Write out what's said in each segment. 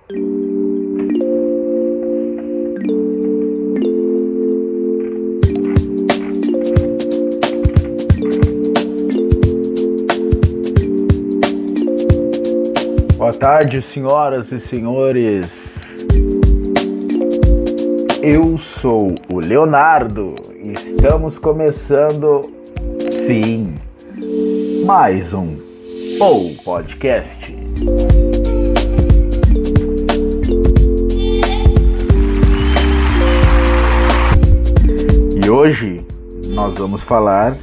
Boa tarde, senhoras e senhores. Eu sou o Leonardo e estamos começando, sim, mais um Podcast. E hoje nós vamos falar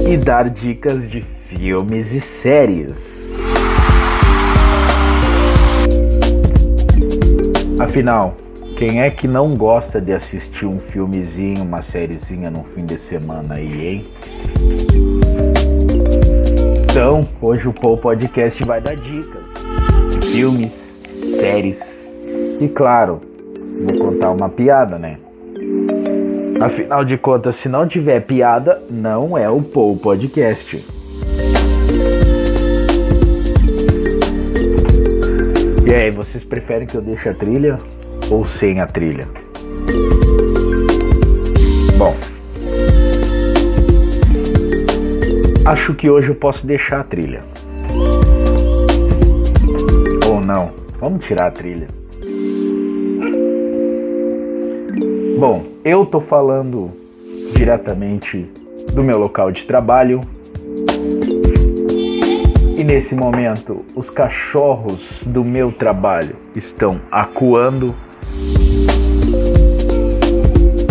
e dar dicas de filmes e séries. Afinal, quem é que não gosta de assistir um filmezinho, uma sériezinha no fim de semana aí, hein? Então, hoje o Podcast vai dar dicas de filmes, séries e, claro, vou contar uma piada, né? Afinal de contas, se não tiver piada, não é o Podcast. E aí, vocês preferem que eu deixe a trilha ou sem a trilha? Bom, acho que hoje eu posso deixar a trilha. Ou não, vamos tirar a trilha. Bom, eu tô falando diretamente do meu local de trabalho. E nesse momento, os cachorros do meu trabalho estão acuando.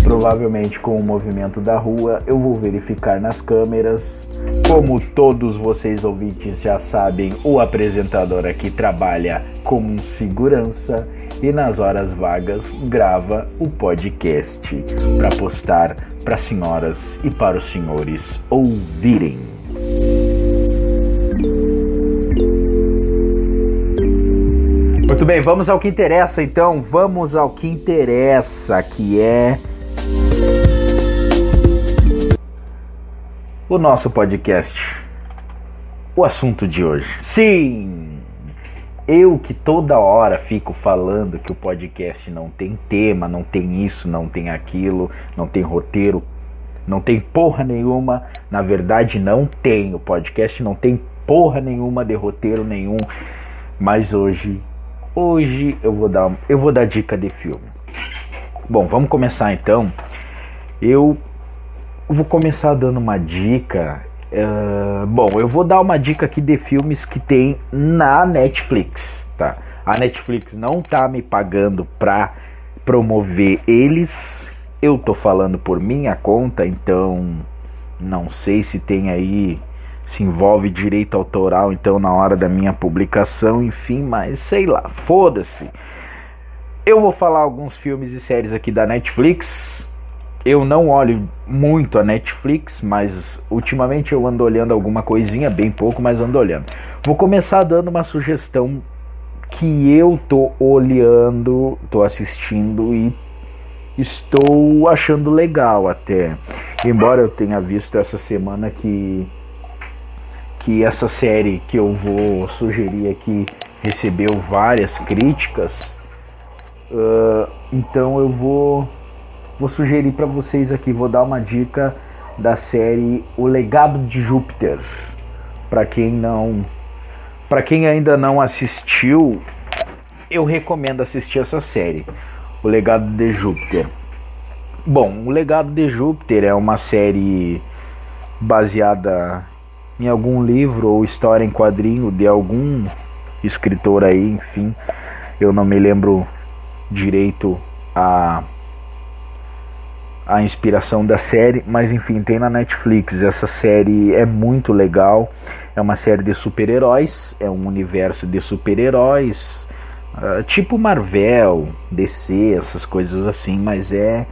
Provavelmente com o movimento da rua, eu vou verificar nas câmeras. Como todos vocês ouvintes já sabem, o apresentador aqui trabalha como segurança e nas horas vagas grava o podcast para postar para as senhoras e para os senhores ouvirem. Muito bem, vamos ao que interessa então, vamos ao que interessa, que é o nosso podcast, o assunto de hoje. Sim, eu que toda hora fico falando que o podcast não tem tema, não tem isso, não tem aquilo, não tem roteiro, não tem porra nenhuma. Na verdade não tem, o podcast não tem porra nenhuma de roteiro nenhum, mas hoje eu vou dar dica de filme. Bom, vamos começar então. Eu vou começar dando uma dica. Eu vou dar uma dica aqui de filmes que tem na Netflix, tá? A Netflix não tá me pagando pra promover eles. Eu tô falando por minha conta, então não sei se tem aí, se envolve direito autoral, então na hora da minha publicação, enfim, mas sei lá, foda-se. Eu vou falar alguns filmes e séries aqui da Netflix. Eu não olho muito a Netflix, mas ultimamente eu ando olhando alguma coisinha, bem pouco, mas ando olhando. Vou começar dando uma sugestão que eu tô olhando, tô assistindo e estou achando legal até. Embora eu tenha visto essa semana que essa série que eu vou sugerir aqui recebeu várias críticas, então eu vou sugerir para vocês aqui, vou dar uma dica da série O Legado de Júpiter. Para quem ainda não assistiu, eu recomendo assistir essa série, O Legado de Júpiter. Bom, O Legado de Júpiter é uma série baseada em algum livro ou história em quadrinho de algum escritor aí, enfim, eu não me lembro direito a inspiração da série, mas enfim, tem na Netflix. Essa série é muito legal, é uma série de super-heróis, é um universo de super-heróis, tipo Marvel, DC, essas coisas assim, mas é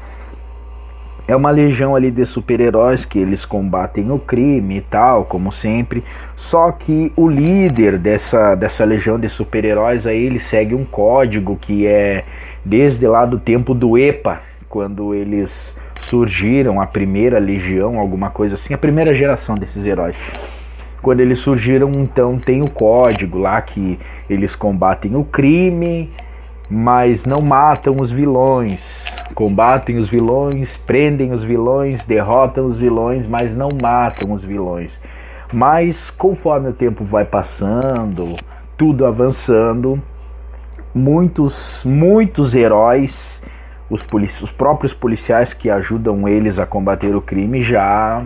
uma legião ali de super-heróis que eles combatem o crime e tal, como sempre. Só que o líder dessa legião de super-heróis aí, ele segue um código que é desde lá do tempo do EPA, quando eles surgiram, a primeira legião, alguma coisa assim, a primeira geração desses heróis. Quando eles surgiram, então tem o código lá que eles combatem o crime, mas não matam os vilões. Combatem os vilões, prendem os vilões, derrotam os vilões, mas não matam os vilões. Mas conforme o tempo vai passando, tudo avançando, muitos heróis, os próprios policiais que ajudam eles a combater o crime já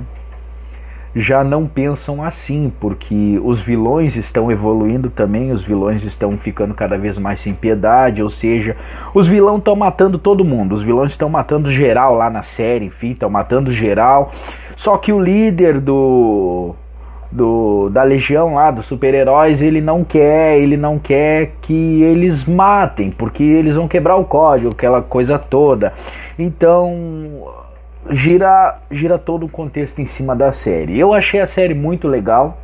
não pensam assim, porque os vilões estão evoluindo também, os vilões estão ficando cada vez mais sem piedade, ou seja, os vilões estão matando todo mundo, os vilões estão matando geral lá na série, enfim, estão matando geral, só que o líder da legião lá, dos super-heróis, ele não quer que eles matem, porque eles vão quebrar o código, aquela coisa toda. Então gira todo o contexto em cima da série. Eu achei a série muito legal,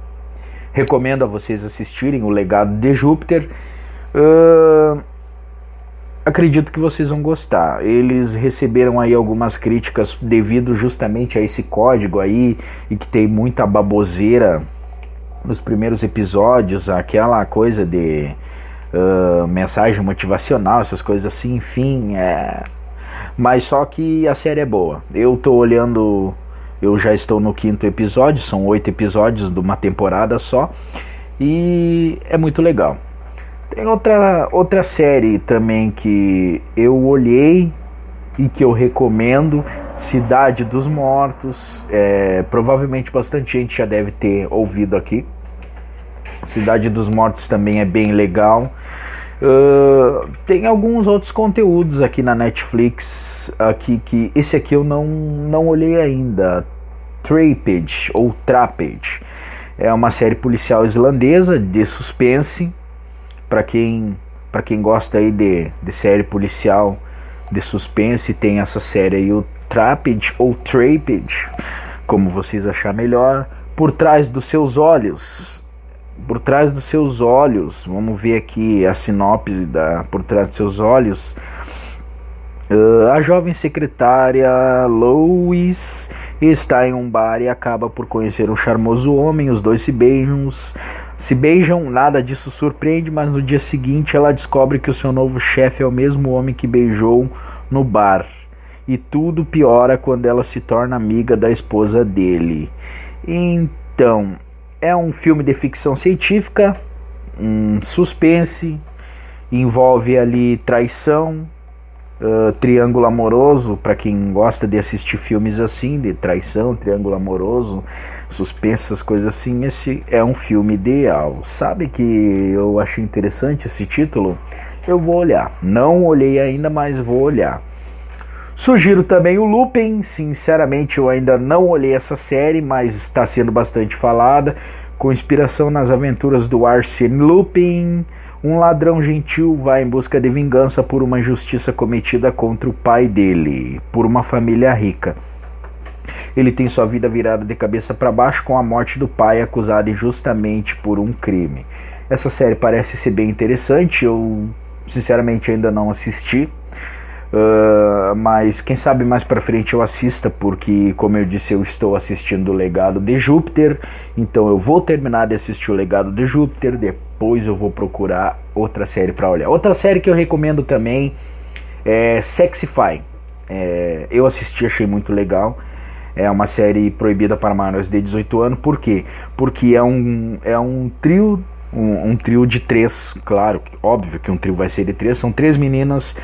recomendo a vocês assistirem O Legado de Júpiter. Acredito que vocês vão gostar. Eles receberam aí algumas críticas devido justamente a esse código aí, e que tem muita baboseira nos primeiros episódios, aquela coisa de mensagem motivacional, essas coisas assim, enfim, mas só que a série é boa. Eu tô olhando, eu já estou no 5º episódio, são 8 episódios de uma temporada só, e é muito legal. Tem outra série também que eu olhei e que eu recomendo, Cidade dos Mortos. Provavelmente bastante gente já deve ter ouvido aqui. Cidade dos Mortos também é bem legal. Tem alguns outros conteúdos aqui na Netflix, que esse aqui eu não olhei ainda. Trapped ou Trapped é uma série policial islandesa de suspense. Para quem gosta aí de série policial de suspense, tem essa série aí, o Trapped ou Trapped, como vocês acharem melhor. Por trás dos seus olhos. Por trás dos seus olhos. Vamos ver aqui a sinopse da Por Trás dos Seus Olhos. A jovem secretária Lois está em um bar e acaba por conhecer um charmoso homem. Os dois se beijam, nada disso surpreende, mas no dia seguinte ela descobre que o seu novo chefe é o mesmo homem que beijou no bar. E tudo piora quando ela se torna amiga da esposa dele. Então, é um filme de ficção científica, um suspense, envolve ali traição, triângulo amoroso, para quem gosta de assistir filmes assim, de traição, triângulo amoroso, suspense, essas coisas assim, esse é um filme ideal. Sabe que eu achei interessante esse título? Eu vou olhar. Não olhei ainda, mas vou olhar. Sugiro também o Lupin. Sinceramente, eu ainda não olhei essa série, mas está sendo bastante falada. Com inspiração nas aventuras do Arsène Lupin, um ladrão gentil vai em busca de vingança por uma injustiça cometida contra o pai dele, por uma família rica. Ele tem sua vida virada de cabeça para baixo com a morte do pai, acusado injustamente por um crime. Essa série parece ser bem interessante. Eu sinceramente ainda não assisti, mas quem sabe mais pra frente eu assista, porque como eu disse, eu estou assistindo o Legado de Júpiter. Então eu vou terminar de assistir o Legado de Júpiter, depois eu vou procurar outra série para olhar. Outra série que eu recomendo também é Sexify. Eu assisti, achei muito legal. É uma série proibida para maiores de 18 anos. Por quê? Porque é um trio, um trio de 3, claro, óbvio que um trio vai ser de 3, são 3 meninas,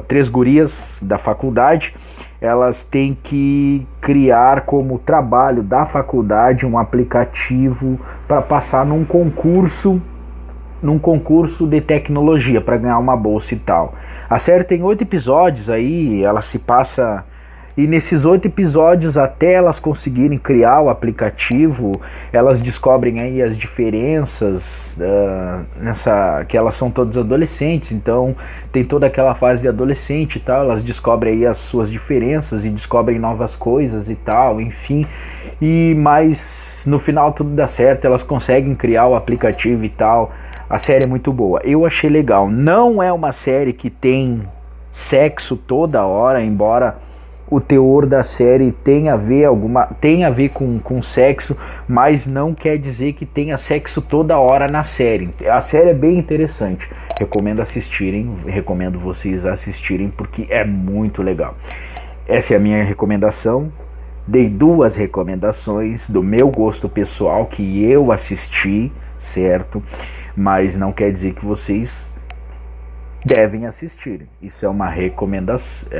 3 gurias da faculdade. Elas têm que criar como trabalho da faculdade um aplicativo para passar num concurso de tecnologia, para ganhar uma bolsa e tal. A série tem 8 episódios aí, ela se passa... E nesses 8 episódios, até elas conseguirem criar o aplicativo, elas descobrem aí as diferenças, que elas são todas adolescentes, então tem toda aquela fase de adolescente e tal, elas descobrem aí as suas diferenças e descobrem novas coisas e tal, enfim. Mas no final tudo dá certo, elas conseguem criar o aplicativo e tal. A série é muito boa, eu achei legal. Não é uma série que tem sexo toda hora, embora o teor da série tem a ver com sexo, mas não quer dizer que tenha sexo toda hora na série. A série é bem interessante. Recomendo vocês assistirem porque é muito legal. Essa é a minha recomendação. Dei 2 recomendações do meu gosto pessoal que eu assisti, certo? Mas não quer dizer que vocês devem assistir. Isso é uma recomendação.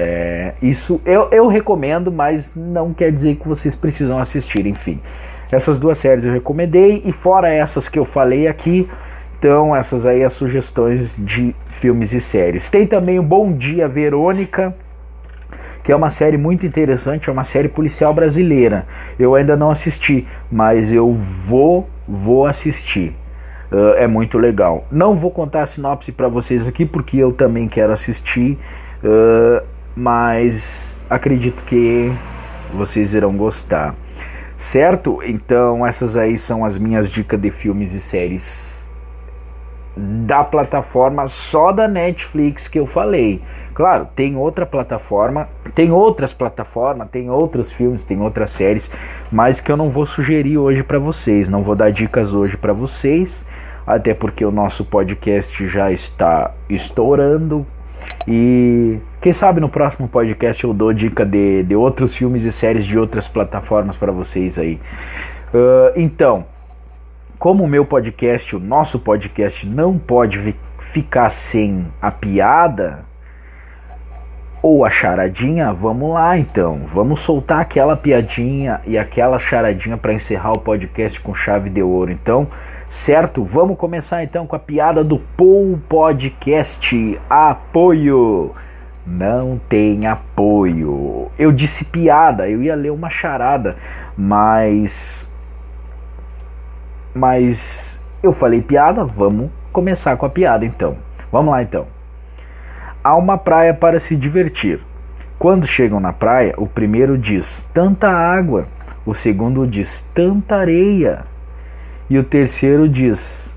Isso eu recomendo, mas não quer dizer que vocês precisam assistir. Enfim, essas 2 séries eu recomendei, e fora essas que eu falei aqui, então essas aí as sugestões de filmes e séries. Tem também o Bom Dia Verônica, que é uma série muito interessante, é uma série policial brasileira. Eu ainda não assisti, mas eu vou assistir. É muito legal. Não vou contar a sinopse para vocês aqui, porque eu também quero assistir, mas acredito que vocês irão gostar, certo? Então essas aí são as minhas dicas de filmes e séries da plataforma só da Netflix que eu falei. Claro, tem outra plataforma, tem outras plataformas, tem outros filmes, tem outras séries, mas que eu não vou sugerir hoje para vocês, não vou dar dicas hoje para vocês, até porque o nosso podcast já está estourando, e quem sabe no próximo podcast eu dou dica de outros filmes e séries de outras plataformas para vocês aí. Então, como o nosso podcast não pode ficar sem a piada ou a charadinha, vamos lá então, vamos soltar aquela piadinha e aquela charadinha para encerrar o podcast com chave de ouro. Então, certo? Vamos começar então com a piada do Paul Podcast. Apoio. Não tem apoio. Eu disse piada, eu ia ler uma charada, mas eu falei piada, vamos começar com a piada então. Vamos lá então. Há uma praia para se divertir. Quando chegam na praia, o primeiro diz: tanta água. O segundo diz: tanta areia. E o terceiro diz: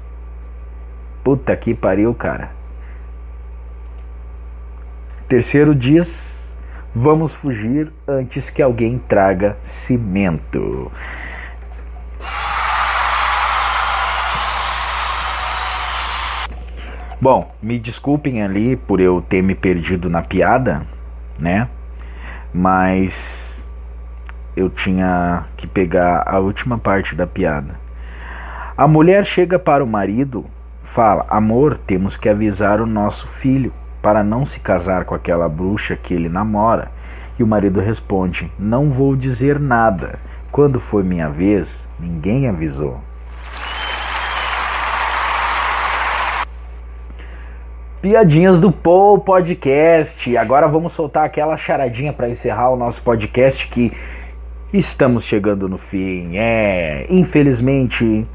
puta que pariu, cara. O terceiro diz: vamos fugir antes que alguém traga cimento. Bom, me desculpem ali por eu ter me perdido na piada, né? Mas eu tinha que pegar a última parte da piada. A mulher chega para o marido, fala: amor, temos que avisar o nosso filho para não se casar com aquela bruxa que ele namora. E o marido responde: não vou dizer nada. Quando foi minha vez, ninguém avisou. Piadinhas do Paul Podcast. Agora vamos soltar aquela charadinha para encerrar o nosso podcast, que estamos chegando no fim. Infelizmente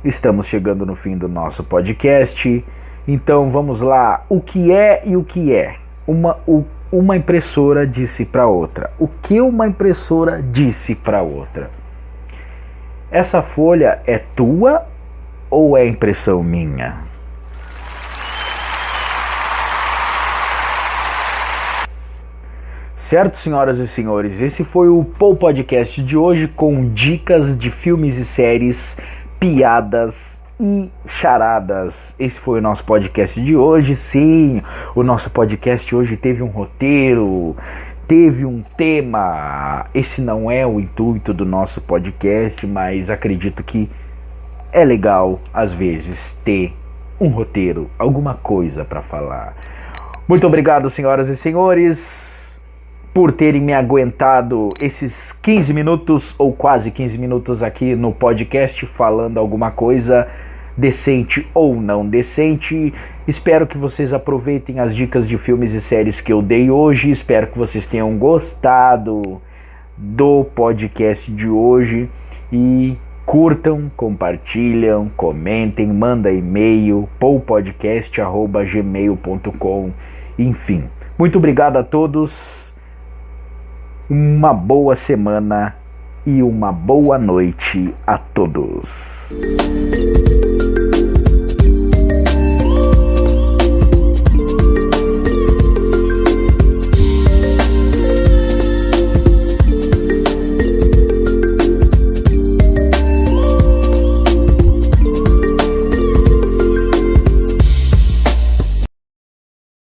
estamos chegando no fim do nosso podcast. Então vamos lá. O que é e o que é? Uma impressora disse para outra. O que uma impressora disse para outra? Essa folha é tua ou é impressão minha? Certo, senhoras e senhores, esse foi o Paul Podcast de hoje, com dicas de filmes e séries, piadas e charadas. Esse foi o nosso podcast de hoje. Sim, o nosso podcast hoje teve um roteiro, teve um tema. Esse não é o intuito do nosso podcast, mas acredito que é legal, às vezes, ter um roteiro, alguma coisa para falar. Muito obrigado, senhoras e senhores, por terem me aguentado esses 15 minutos ou quase 15 minutos aqui no podcast, falando alguma coisa decente ou não decente. Espero que vocês aproveitem as dicas de filmes e séries que eu dei hoje. Espero que vocês tenham gostado do podcast de hoje e curtam, compartilham, comentem, manda e-mail paulpodcast@gmail.com. Enfim, muito obrigado a todos. Uma boa semana e uma boa noite a todos.